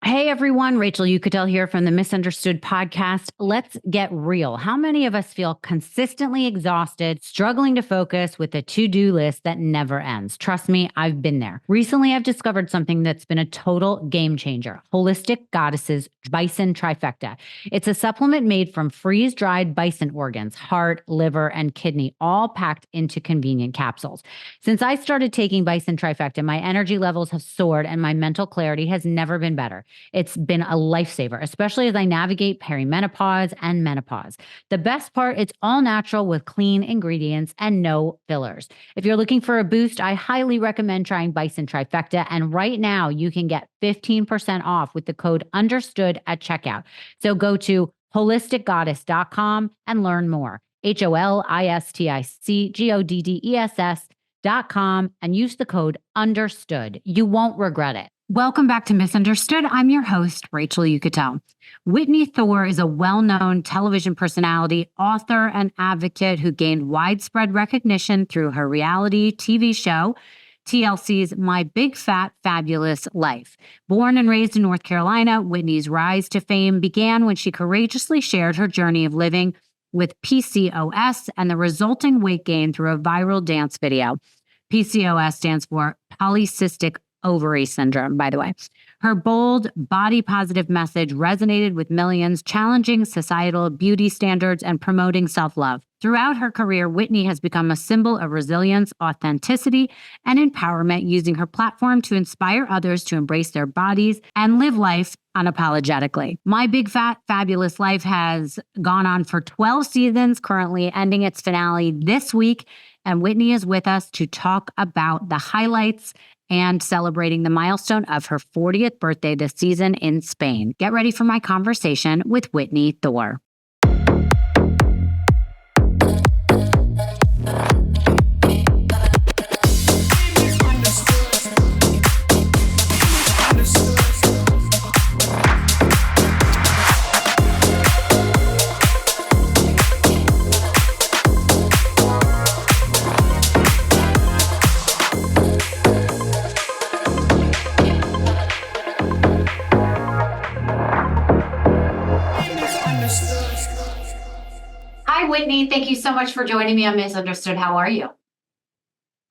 Hey everyone, Rachel Yucatel here from the Misunderstood podcast. Let's get real. How many of us feel consistently exhausted, struggling to focus with a to-do list that never ends? Trust me, I've been there. Recently, I've discovered something that's been a total game changer. Holistic Goddesses Bison Trifecta. It's a supplement made from freeze-dried bison organs, heart, liver, and kidney, all packed into convenient capsules. Since I started taking Bison Trifecta, my energy levels have soared and my mental clarity has never been better. It's been a lifesaver, especially as I navigate perimenopause and menopause. The best part, it's all natural with clean ingredients and no fillers. If you're looking for a boost, I highly recommend trying Bison Trifecta. And right now, you can get 15% off with the code UNDERSTOOD at checkout. So go to holisticgoddess.com and learn more. holisticgoddess.com and use the code UNDERSTOOD. You won't regret it. Welcome back to Misunderstood. I'm your host, Rachel Yucatel. Whitney Thore is a well-known television personality, author, and advocate who gained widespread recognition through her reality TV show, TLC's My Big Fat Fabulous Life. Born and raised in North Carolina, Whitney's rise to fame began when she courageously shared her journey of living with PCOS and the resulting weight gain through a viral dance video. PCOS stands for polycystic ovary syndrome, by the way. Her bold, body-positive message resonated with millions, challenging societal beauty standards and promoting self-love. Throughout her career, Whitney has become a symbol of resilience, authenticity, and empowerment, using her platform to inspire others to embrace their bodies and live life unapologetically. My Big Fat Fabulous Life has gone on for 12 seasons, currently ending its finale this week, and Whitney is with us to talk about the highlights and celebrating the milestone of her 40th birthday this season in Spain. Get ready for my conversation with Whitney Thore. Hi, Whitney. Thank you so much for joining me on Misunderstood. How are you?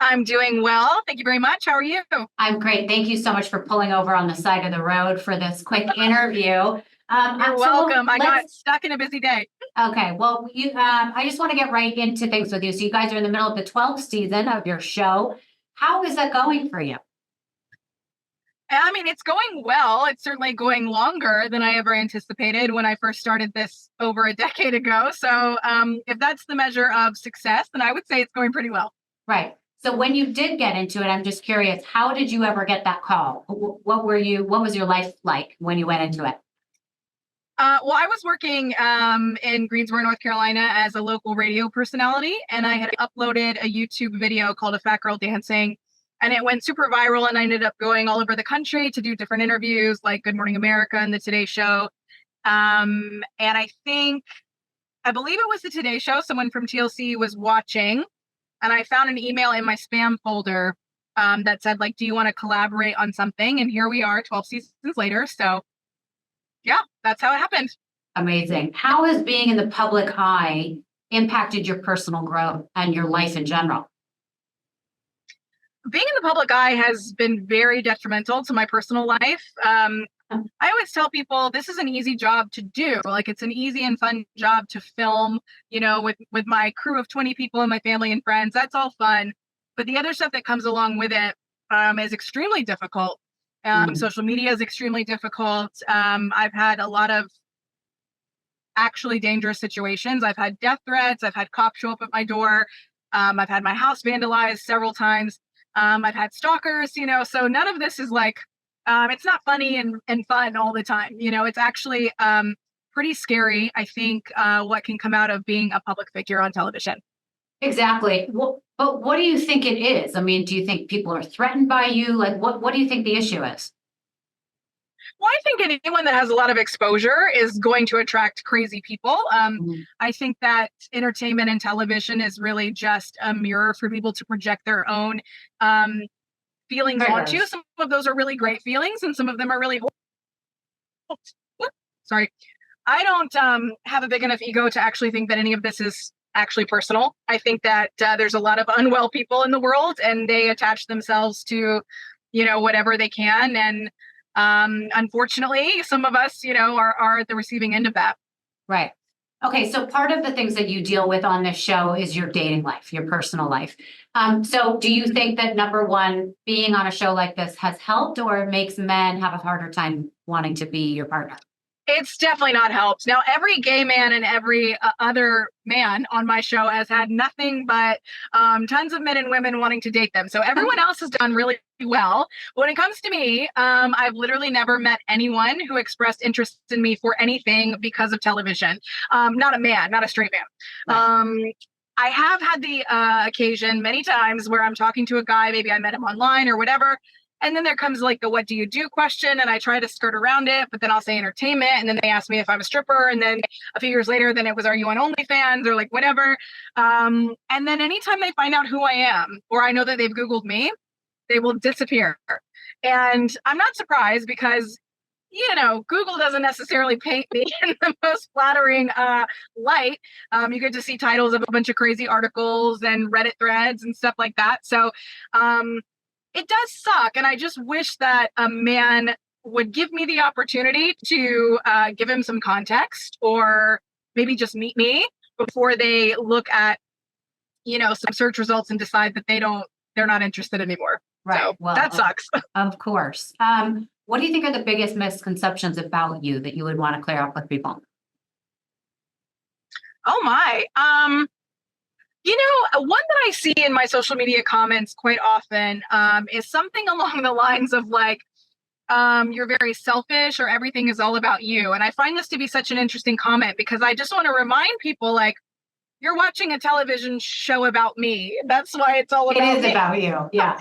I'm doing well. Thank you very much. How are you? I'm great. Thank you so much for pulling over on the side of the road for this quick interview. You're welcome. I got stuck in a busy day. Okay. Well, I just want to get right into things with you. So you guys are in the middle of the 12th season of your show. How is that going for you? I mean, it's going well. It's certainly going longer than I ever anticipated when I first started this over a decade ago. So if that's the measure of success, then I would say it's going pretty well. Right. So when you did get into it, I'm just curious, how did you ever get that call? What was your life like when you went into it? Well, I was working in Greensboro, North Carolina as a local radio personality, and I had uploaded a YouTube video called A Fat Girl Dancing, and it went super viral, and I ended up going all over the country to do different interviews like Good Morning America and The Today Show. And I believe it was The Today Show. Someone from TLC was watching, and I found an email in my spam folder that said, like, do you want to collaborate on something? And here we are 12 seasons later. So yeah, that's how it happened. Amazing. How has being in the public eye impacted your personal growth and your life in general? Being in the public eye has been very detrimental to my personal life. I always tell people this is an easy job to do. Like, it's an easy and fun job to film, with my crew of 20 people and my family and friends. That's all fun. But the other stuff that comes along with it is extremely difficult. Social media is extremely difficult. I've had a lot of actually dangerous situations. I've had death threats. I've had cops show up at my door. I've had my house vandalized several times. I've had stalkers, so none of this is like, it's not funny and fun all the time. It's actually pretty scary, I think, what can come out of being a public figure on television. Exactly. Well, but what do you think it is? I mean, do you think people are threatened by you? Like, what do you think the issue is? Well, I think anyone that has a lot of exposure is going to attract crazy people. I think that entertainment and television is really just a mirror for people to project their own feelings onto. Some of those are really great feelings, and some of them are really horrible. sorry, I don't have a big enough ego to actually think that any of this is actually personal. I think that there's a lot of unwell people in the world, and they attach themselves to, whatever they can. And unfortunately, some of us, are at the receiving end of that. Right. Okay, so part of the things that you deal with on this show is your dating life, your personal life. So do you think that, number one, being on a show like this has helped, or makes men have a harder time wanting to be your partner? It's definitely not helped. Now, every gay man and every other man on my show has had nothing but tons of men and women wanting to date them. So everyone else has done really well. When it comes to me, I've literally never met anyone who expressed interest in me for anything because of television. Not a man, not a straight man. Right. I have had the occasion many times where I'm talking to a guy, maybe I met him online or whatever. And then there comes like the what do you do question, and I try to skirt around it, but then I'll say entertainment, and then they ask me if I'm a stripper, and then a few years later, then it was, are you on OnlyFans, or like whatever. And then anytime they find out who I am, or I know that they've Googled me, they will disappear. And I'm not surprised because, Google doesn't necessarily paint me in the most flattering light. You get to see titles of a bunch of crazy articles and Reddit threads and stuff like that. So, it does suck. And I just wish that a man would give me the opportunity to give him some context, or maybe just meet me before they look at, some search results and decide that they're not interested anymore. Right. So well, that sucks. Of course. What do you think are the biggest misconceptions about you that you would want to clear up with people? Oh my. One that I see in my social media comments quite often is something along the lines of like, you're very selfish, or everything is all about you. And I find this to be such an interesting comment, because I just want to remind people, like, you're watching a television show about me. That's why it's all about me. It is about you. Yeah.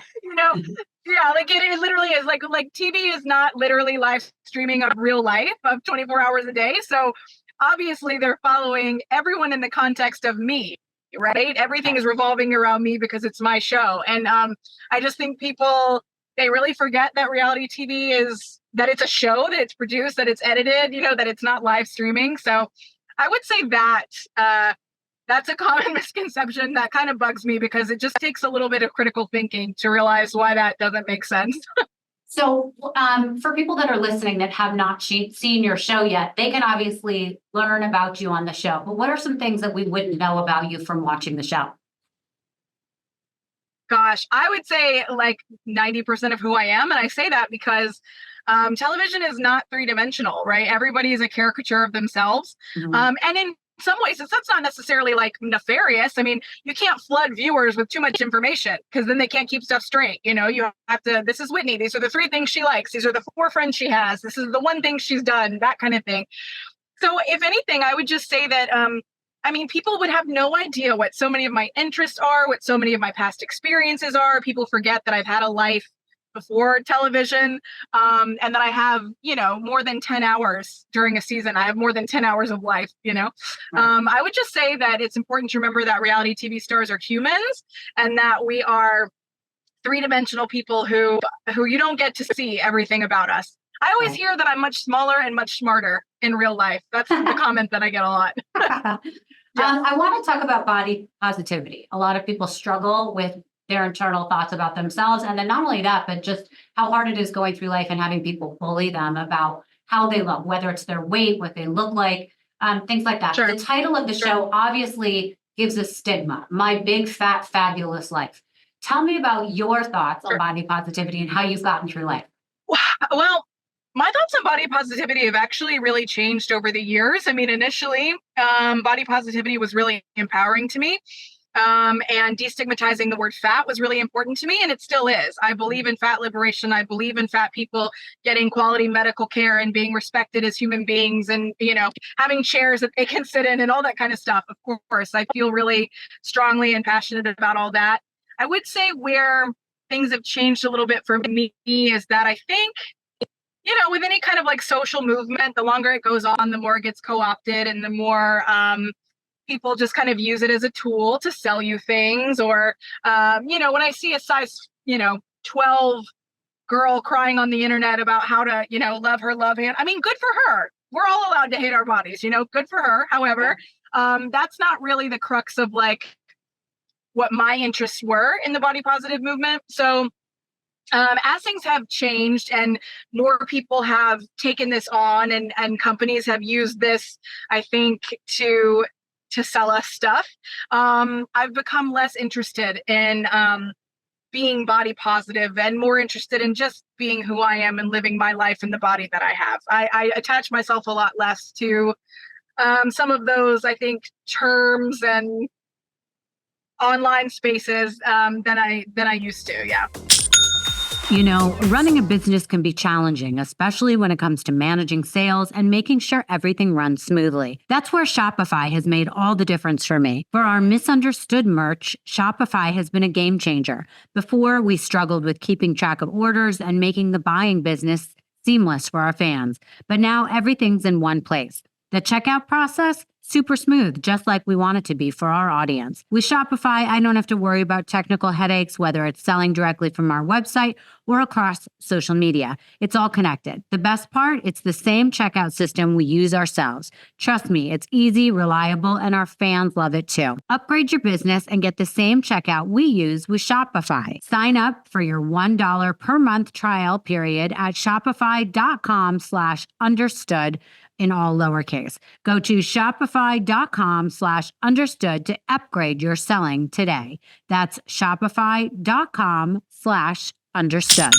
Yeah, like it literally is like TV is not literally live streaming of real life of 24 hours a day. So obviously they're following everyone in the context of me. Right? Everything is revolving around me because it's my show. And I just think people, they really forget that reality TV that it's a show, that it's produced, that it's edited, that it's not live streaming. So I would say that that's a common misconception that kind of bugs me, because it just takes a little bit of critical thinking to realize why that doesn't make sense. So for people that are listening that have not seen your show yet, they can obviously learn about you on the show. But what are some things that we wouldn't know about you from watching the show? Gosh, I would say like 90% of who I am. And I say that because television is not three-dimensional, right? Everybody is a caricature of themselves. Mm-hmm. And in some ways, that's not necessarily like nefarious. I mean, you can't flood viewers with too much information, because then they can't keep stuff straight. You have to, this is Whitney. These are the 3 things she likes. These are the 4 friends she has. This is the 1 thing she's done, that kind of thing. So if anything, I would just say that, people would have no idea what so many of my interests are, what so many of my past experiences are. People forget that I've had a life before television, and that I have, more than 10 hours during a season. I have more than 10 hours of life, Right. I would just say that it's important to remember that reality TV stars are humans, and that we are 3-dimensional people who you don't get to see everything about us. I always hear that I'm much smaller and much smarter in real life. That's the comment that I get a lot. I want to talk about body positivity. A lot of people struggle with their internal thoughts about themselves. And then not only that, but just how hard it is going through life and having people bully them about how they look, whether it's their weight, what they look like, things like that. Sure. The title of the show obviously gives a stigma, My Big Fat Fabulous Life. Tell me about your thoughts on body positivity and how you've gotten through life. Well, my thoughts on body positivity have actually really changed over the years. I mean, initially, body positivity was really empowering to me. And destigmatizing the word fat was really important to me, and it still is. I believe in fat liberation. I believe in fat people getting quality medical care and being respected as human beings, and, having chairs that they can sit in and all that kind of stuff. Of course, I feel really strongly and passionate about all that. I would say where things have changed a little bit for me is that I think, with any kind of like social movement, the longer it goes on, the more it gets co-opted, and the more people just kind of use it as a tool to sell you things. Or, when I see a size, 12 girl crying on the internet about how to, love her love hand. I mean, good for her. We're all allowed to hate our bodies, good for her. However, that's not really the crux of like what my interests were in the body positive movement. So as things have changed and more people have taken this on and companies have used this, I think, to sell us stuff, I've become less interested in being body positive and more interested in just being who I am and living my life in the body that I have. I attach myself a lot less to some of those, I think, terms and online spaces than I used to. Yeah. Running a business can be challenging, especially when it comes to managing sales and making sure everything runs smoothly. That's where Shopify has made all the difference for me. For our misunderstood merch, Shopify has been a game changer. Before, we struggled with keeping track of orders and making the buying business seamless for our fans. But now everything's in one place. The checkout process, super smooth, just like we want it to be for our audience. With Shopify, I don't have to worry about technical headaches, whether it's selling directly from our website or across social media. It's all connected. The best part, it's the same checkout system we use ourselves. Trust me, it's easy, reliable, and our fans love it too. Upgrade your business and get the same checkout we use with Shopify. Sign up for your $1 per month trial period at shopify.com/understood in all lowercase. Go to shopify.com/understood to upgrade your selling today. That's shopify.com/understood.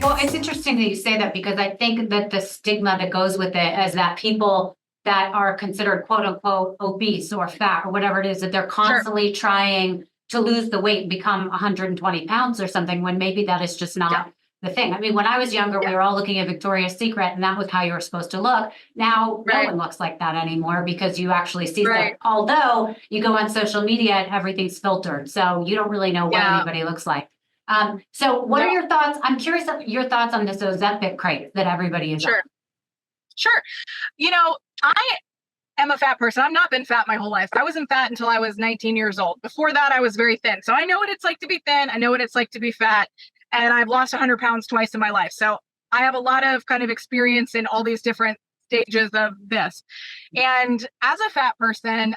Well, it's interesting that you say that because I think that the stigma that goes with it is that people that are considered quote unquote obese or fat or whatever it is, that they're constantly trying to lose the weight and become 120 pounds or something, when maybe that is just not the thing. I mean, when I was younger, we were all looking at Victoria's Secret and that was how you were supposed to look. Now, no one looks like that anymore because you actually see that. Although you go on social media and everything's filtered. So you don't really know what anybody looks like. So what are your thoughts? I'm curious of your thoughts on this Ozempic craze that everybody is on. Sure. I am a fat person. I've not been fat my whole life. I wasn't fat until I was 19 years old. Before that, I was very thin. So I know what it's like to be thin. I know what it's like to be fat. And I've lost 100 pounds twice in my life. So I have a lot of kind of experience in all these different stages of this. And as a fat person,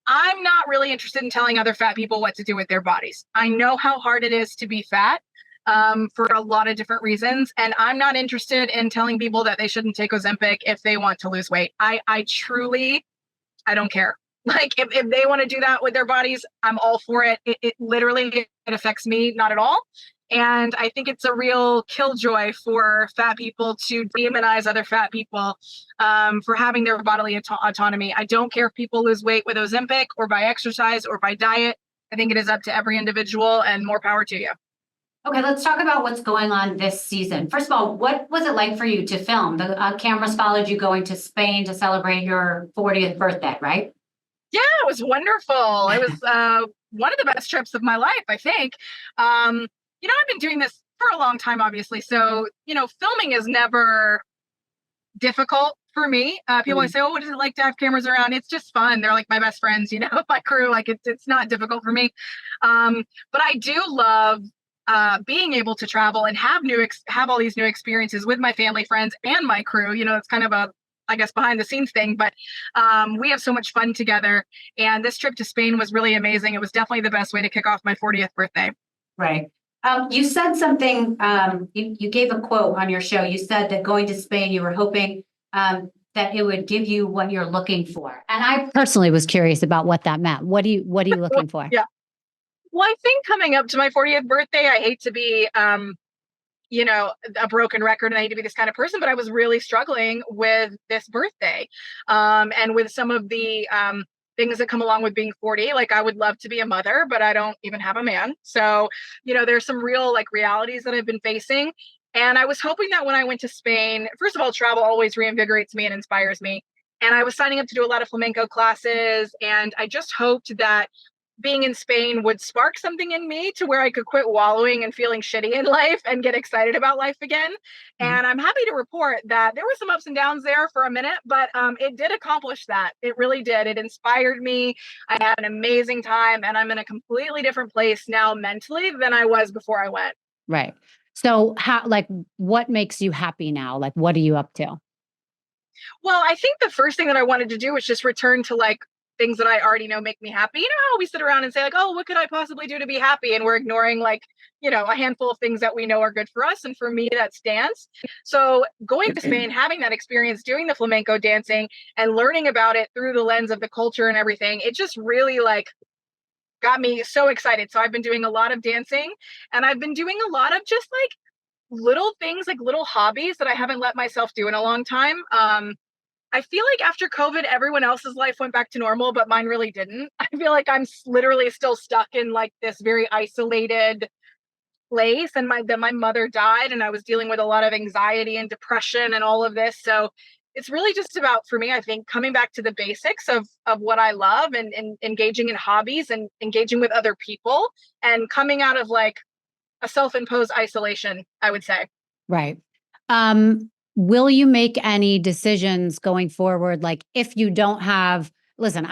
I'm not really interested in telling other fat people what to do with their bodies. I know how hard it is to be fat for a lot of different reasons. And I'm not interested in telling people that they shouldn't take Ozempic if they want to lose weight. I truly, I don't care. Like if they want to do that with their bodies, I'm all for it. It literally, it affects me, not at all. And I think it's a real killjoy for fat people to demonize other fat people for having their bodily autonomy. I don't care if people lose weight with Ozempic or by exercise or by diet. I think it is up to every individual, and more power to you. Okay, let's talk about what's going on this season. First of all, what was it like for you to film? The cameras followed you going to Spain to celebrate your 40th birthday, right? Yeah, it was wonderful. It was one of the best trips of my life, I think. I've been doing this for a long time, obviously. So, filming is never difficult for me. People always say, oh, what is it like to have cameras around? It's just fun. They're like my best friends, my crew. Like it's not difficult for me. But I do love being able to travel and have all these new experiences with my family, friends, and my crew. It's kind of I guess, behind the scenes thing, but we have so much fun together. And this trip to Spain was really amazing. It was definitely the best way to kick off my 40th birthday. Right. You said something, you gave a quote on your show. You said that going to Spain, you were hoping that it would give you what you're looking for. And I personally was curious about what that meant. What are you looking for? Yeah. Well, I think coming up to my 40th birthday, I hate to be, a broken record, and I hate to be this kind of person, but I was really struggling with this birthday and with some of the things that come along with being 40. Like I would love to be a mother, but I don't even have a man. So, there's some real realities that I've been facing. And I was hoping that when I went to Spain, first of all, travel always reinvigorates me and inspires me. And I was signing up to do a lot of flamenco classes. And I just hoped that being in Spain would spark something in me to where I could quit wallowing and feeling shitty in life and get excited about life again. And I'm happy to report that there were some ups and downs there for a minute, but it did accomplish that. It really did. It inspired me. I had an amazing time, and I'm in a completely different place now mentally than I was before I went. Right. So what makes you happy now? Like, what are you up to? Well, I think the first thing that I wanted to do was just return to like things that I already know make me happy. You know how we sit around and say like, oh, what could I possibly do to be happy? And we're ignoring like, a handful of things that we know are good for us. And for me, that's dance. So going to Spain, having that experience, doing the flamenco dancing and learning about it through the lens of the culture and everything, it just really like got me so excited. So I've been doing a lot of dancing, and I've been doing a lot of just like little things, like little hobbies that I haven't let myself do in a long time. I feel like after COVID, everyone else's life went back to normal, but mine really didn't. I feel like I'm literally still stuck in like this very isolated place. And then my mother died, and I was dealing with a lot of anxiety and depression and all of this. So it's really just about, for me, I think, coming back to the basics of what I love, and engaging in hobbies and engaging with other people, and coming out of like a self-imposed isolation, I would say. Right. Will you make any decisions going forward? Like if you don't listen,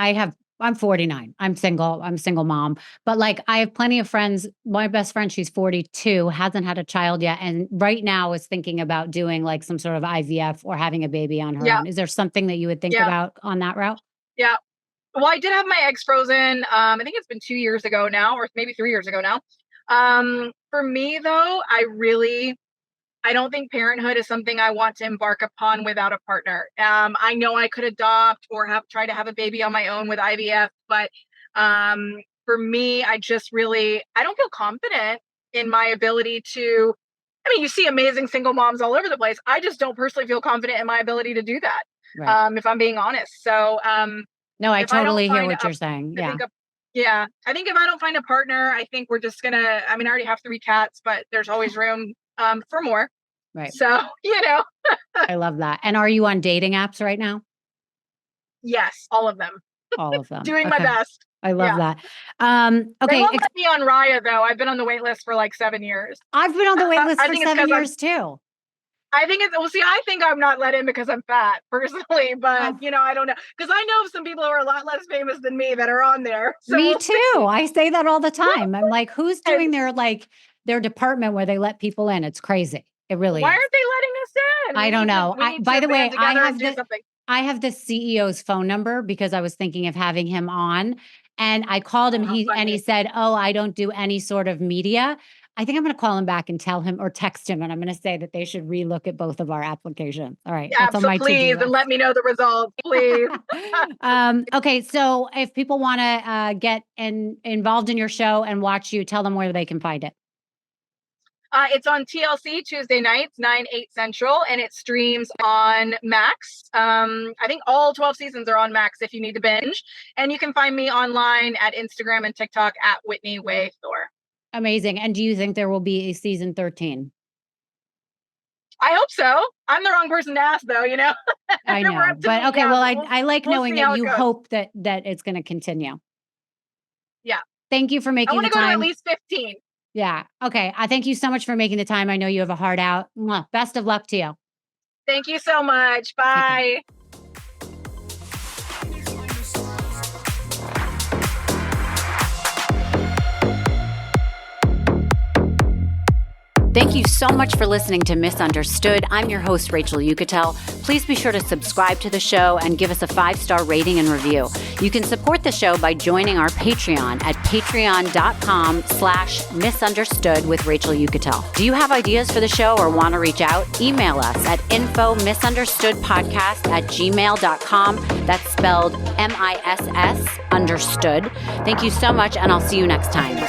I'm 49. I'm a single mom, but like I have plenty of friends. My best friend, she's 42, hasn't had a child yet. And right now is thinking about doing like some sort of IVF or having a baby on her own. Is there something that you would think about on that route? Yeah. Well, I did have my eggs frozen. I think it's been 2 years ago now, or maybe 3 years ago now. For me though, I don't think parenthood is something I want to embark upon without a partner. I know I could adopt or try to have a baby on my own with IVF, but for me, I don't feel confident in my ability to. I mean, you see amazing single moms all over the place. I just don't personally feel confident in my ability to do that. Right. If I'm being honest. So, no, I totally hear what you're saying. Yeah. I think if I don't find a partner, I think we're just gonna. I mean, I already have 3 cats, but there's always room for more. Right. So, I love that. And are you on dating apps right now? Yes, all of them. All of them. Doing my best. I love that. Okay. They won't let me on Raya though. I've been on the wait list for like 7 years. I've been on the wait list for 7 years too. I think I think I'm not let in because I'm fat personally, but I don't know. Because I know of some people who are a lot less famous than me that are on there. So me too. I say that all the time. I'm like, who's doing their department where they let people in? It's crazy. It really Why is. aren't they letting us in? I don't know. By the way, I have the CEO's phone number because I was thinking of having him on, and I called him. He said, "Oh, I don't do any sort of media." I think I'm going to call him back and tell him, or text him, and I'm going to say that they should relook at both of our applications. All right. Yeah, so please, and let me know the results, please. Okay. So if people want to get involved in your show and watch you, tell them where they can find it. It's on TLC Tuesday nights, 9/8 Central, and it streams on Max. I think all 12 seasons are on Max if you need to binge. And you can find me online at Instagram and TikTok at Whitney Thore. Amazing. And do you think there will be a season 13? I hope so. I'm the wrong person to ask, though, I know. But okay, well, I like knowing that you hope that it's going to continue. Yeah. Thank you for making the time. I want to go to at least 15. Yeah. Okay. I thank you so much for making the time. I know you have a heart out. Best of luck to you. Thank you so much. Bye. Thank you so much for listening to Misunderstood. I'm your host, Rachel Yucatel. Please be sure to subscribe to the show and give us a 5-star rating and review. You can support the show by joining our Patreon at patreon.com/misunderstood with Rachel Yucatel. Do you have ideas for the show or want to reach out? Email us at info_misunderstoodpodcast@gmail.com. That's spelled MISS understood. Thank you so much, and I'll see you next time.